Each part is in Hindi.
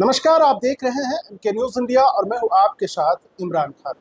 नमस्कार, आप देख रहे हैं के न्यूज़ इंडिया और मैं हूं आपके साथ इमरान खान।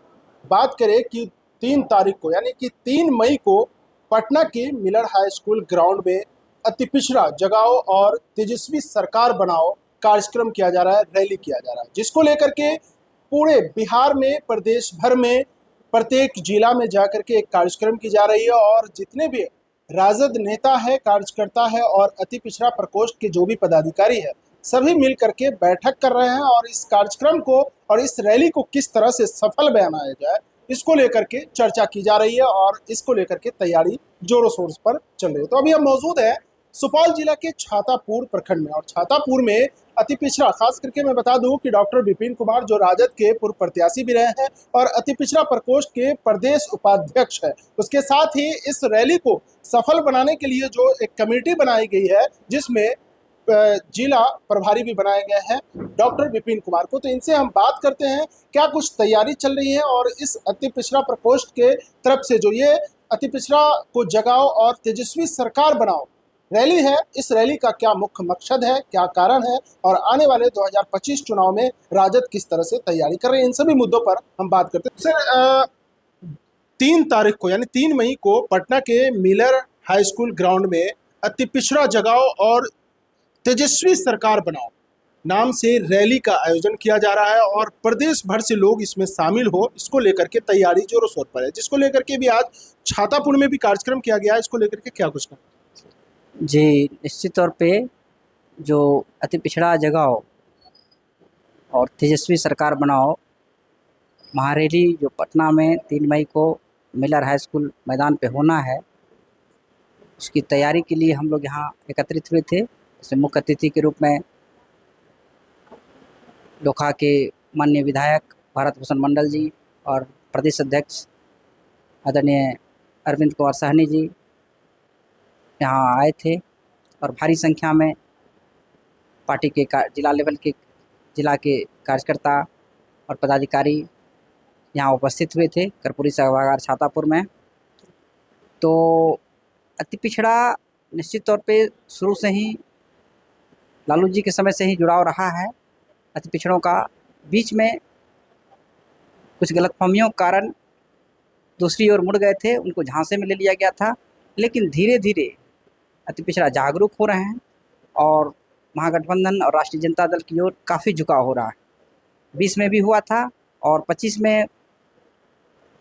बात करें कि 3 तारीख को यानी कि 3 मई को पटना के मिलर हाई स्कूल ग्राउंड में अति पिछड़ा जगाओ और तेजस्वी सरकार बनाओ कार्यक्रम किया जा रहा है, रैली किया जा रहा है, जिसको लेकर के पूरे बिहार में, प्रदेश भर में, प्रत्येक जिला में जाकर के एक कार्यक्रम की जा रही है और जितने भी राजद नेता है, कार्यकर्ता है और अति पिछड़ा प्रकोष्ठ के जो भी पदाधिकारी है, सभी मिल करके बैठक कर रहे हैं और इस कार्यक्रम को और इस रैली को किस तरह से सफल बनाया जाए, इसको लेकर के चर्चा की जा रही है और इसको लेकर के तैयारी जोरों शोर पर चल रही है। तो अभी हम मौजूद हैं सुपौल जिला के छातापुर प्रखंड में और छातापुर में अति पिछड़ा, खास करके मैं बता दूं कि डॉक्टर विपिन कुमार जो राजद के पूर्व प्रत्याशी भी रहे हैं और अति पिछड़ा प्रकोष्ठ के प्रदेश उपाध्यक्ष है, उसके साथ ही इस रैली को सफल बनाने के लिए जो एक कमेटी बनाई गई है जिसमें जिला प्रभारी भी बनाए गए हैं डॉक्टर विपिन कुमार को। तो इनसे हम बात करते हैं क्या कुछ तैयारी चल रही है और इस अति पिछड़ा प्रकोष्ठ के तरफ से जो ये अति पिछड़ा को जगाओ और तेजस्वी सरकार बनाओ रैली है, इस रैली का क्या मुख्य मकसद है, क्या कारण है और आने वाले 2025 चुनाव में राजद किस तरह से तैयारी कर रही है, इन सभी मुद्दों पर हम बात करते हैं। सर, 3 तारीख को यानी 3 मई को पटना के मिलर हाई स्कूल ग्राउंड में अति पिछड़ा जगाओ और तेजस्वी सरकार बनाओ नाम से रैली का आयोजन किया जा रहा है और प्रदेश भर से लोग इसमें शामिल हो, इसको लेकर के तैयारी जोरों शोर पर है, जिसको लेकर के भी आज छातापुर में भी कार्यक्रम किया गया है। इसको लेकर के क्या कुछ कहना? जी, निश्चित तौर पे जो अति पिछड़ा जगाओ और तेजस्वी सरकार बनाओ महारैली जो पटना में 3 मई को मिलर हाई स्कूल मैदान पे होना है, उसकी तैयारी के लिए हम लोग यहाँ एकत्रित हुए थे। इसमें मुख्य अतिथि के रूप में लोखा के माननीय विधायक भारत भूषण मंडल जी और प्रदेश अध्यक्ष आदरणीय अरविंद कुमार साहनी जी यहाँ आए थे और भारी संख्या में पार्टी के जिला लेवल के जिला के कार्यकर्ता और पदाधिकारी यहाँ उपस्थित हुए थे कर्पूरी सभागार छातापुर में। तो अति पिछड़ा निश्चित तौर पे शुरू से ही लालू जी के समय से ही जुड़ाव रहा है। अति पिछड़ों का बीच में कुछ गलतफहमियों के कारण दूसरी ओर मुड़ गए थे, उनको झांसे में ले लिया गया था, लेकिन धीरे धीरे अति पिछड़ा जागरूक हो रहे हैं और महागठबंधन और राष्ट्रीय जनता दल की ओर काफ़ी झुकाव हो रहा है। 20 में भी हुआ था और 25 में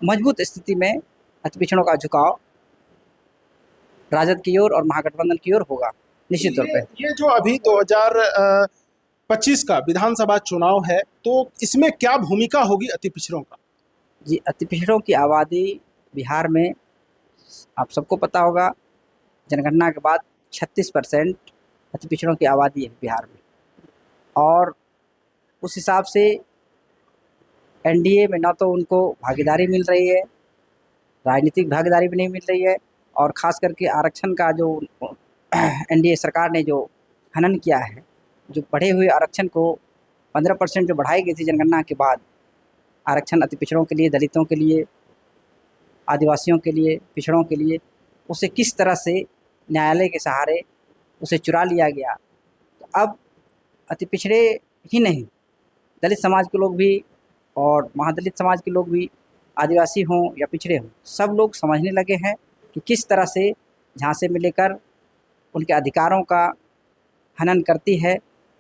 मजबूत स्थिति में अति पिछड़ों का झुकाव राजद की ओर और महागठबंधन की ओर होगा निश्चित तौर पे। ये जो अभी 2025 का विधानसभा चुनाव है, तो इसमें क्या भूमिका होगी अति पिछड़ों का? जी, अति पिछड़ों की आबादी बिहार में आप सबको पता होगा, जनगणना के बाद 36% अति पिछड़ों की आबादी है बिहार में और उस हिसाब से एनडीए में ना तो उनको भागीदारी मिल रही है, राजनीतिक भागीदारी भी नहीं मिल रही है और ख़ास करके आरक्षण का जो एनडीए सरकार ने जो हनन किया है, जो बढ़े हुए आरक्षण को 15% जो बढ़ाई गई थी जनगणना के बाद, आरक्षण अति पिछड़ों के लिए, दलितों के लिए, आदिवासियों के लिए, पिछड़ों के लिए, उसे किस तरह से न्यायालय के सहारे उसे चुरा लिया गया। तो अब अति पिछड़े ही नहीं, दलित समाज के लोग भी और महादलित समाज के लोग भी, आदिवासी हों या पिछड़े हों, सब लोग समझने लगे हैं कि किस तरह से झांसे में लेकर उनके अधिकारों का हनन करती है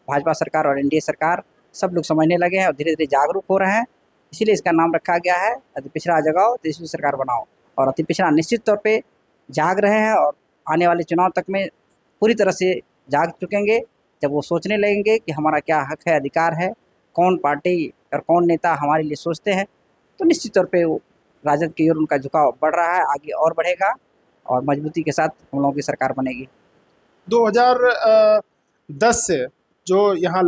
भाजपा सरकार और एनडीए सरकार। सब लोग समझने लगे हैं और धीरे धीरे जागरूक हो रहे हैं, इसीलिए इसका नाम रखा गया है अति पिछड़ा जगाओ तेजस्वी सरकार बनाओ। और अति पिछड़ा निश्चित तौर पे जाग रहे हैं और आने वाले चुनाव तक में पूरी तरह से जाग चुकेंगे। जब वो सोचने लगेंगे कि हमारा क्या हक है, अधिकार है, कौन पार्टी और कौन नेता हमारे लिए सोचते हैं, तो निश्चित तौर पे वो राजद की ओर उनका झुकाव बढ़ रहा है, आगे और बढ़ेगा और मजबूती के साथ हम लोगों की सरकार बनेगी। 2010 से जो यहाँ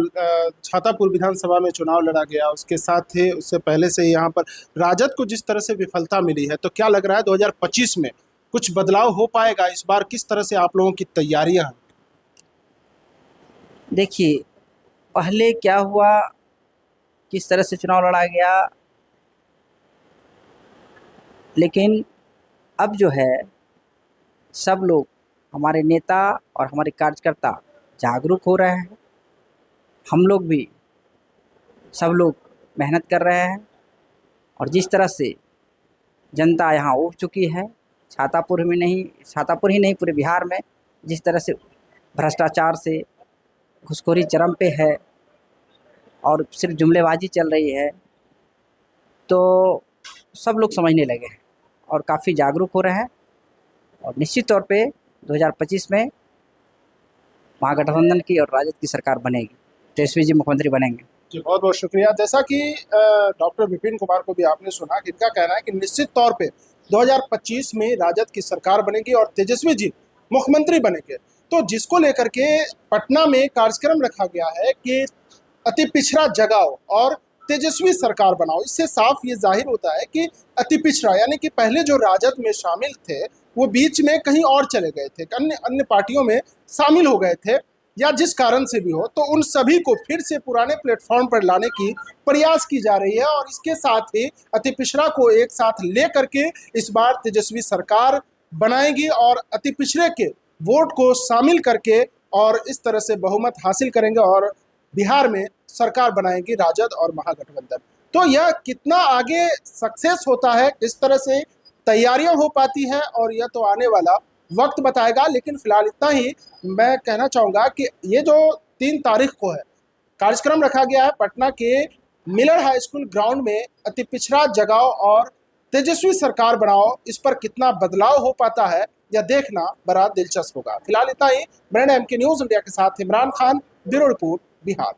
छातापुर विधानसभा में चुनाव लड़ा गया, उसके साथ ही उससे पहले से यहाँ पर राजद को जिस तरह से विफलता मिली है, तो क्या लग रहा है 2025 में कुछ बदलाव हो पाएगा? इस बार किस तरह से आप लोगों की तैयारियां हैं? देखिए, पहले क्या हुआ, किस तरह से चुनाव लड़ा गया, लेकिन अब जो है सब लोग, हमारे नेता और हमारे कार्यकर्ता जागरूक हो रहे हैं। हम लोग भी सब लोग मेहनत कर रहे हैं और जिस तरह से जनता यहाँ उब चुकी है, छातापुर ही नहीं पूरे बिहार में जिस तरह से भ्रष्टाचार से घूसखोरी चरम पे है और सिर्फ जुमलेबाजी चल रही है, तो सब लोग समझने लगे हैं और काफ़ी जागरूक हो रहे हैं। और निश्चित तौर पे 2025 में महागठबंधन की और राजद की सरकार बनेगी, तेजस्वी जी मुख्यमंत्री बनेंगे। जी बहुत बहुत शुक्रिया। जैसा कि डॉक्टर विपिन कुमार को भी आपने सुना कि इनका कहना है कि निश्चित तौर पे 2025 में राजद की सरकार बनेगी और तेजस्वी जी मुख्यमंत्री बनेंगे। तो जिसको लेकर के पटना में कार्यक्रम रखा गया है कि अति पिछड़ा जगाओ और तेजस्वी सरकार बनाओ, इससे साफ ये जाहिर होता है कि अति पिछड़ा यानी कि पहले जो राजद में शामिल थे वो बीच में कहीं और चले गए थे, अन्य अन्य पार्टियों में शामिल हो गए थे या जिस कारण से भी हो, तो उन सभी को फिर से पुराने प्लेटफॉर्म पर लाने की प्रयास की जा रही है। और इसके साथ ही अति पिछड़ा को एक साथ ले करके इस बार तेजस्वी सरकार बनाएगी और अति पिछड़े के वोट को शामिल करके और इस तरह से बहुमत हासिल करेंगे और बिहार में सरकार बनाएगी राजद और महागठबंधन। तो यह कितना आगे सक्सेस होता है, किस तरह से तैयारियां हो पाती है, और यह तो आने वाला वक्त बताएगा। लेकिन फिलहाल इतना ही मैं कहना चाहूँगा कि ये जो 3 तारीख को है कार्यक्रम रखा गया है पटना के मिलर हाई स्कूल ग्राउंड में, अति पिछड़ा जगाओ और तेजस्वी सरकार बनाओ, इस पर कितना बदलाव हो पाता है यह देखना बड़ा दिलचस्प होगा। फिलहाल इतना ही। मेरा नाम के न्यूज़ इंडिया के साथ इमरान खान, ब्यूरो रिपोर्ट, बिहार।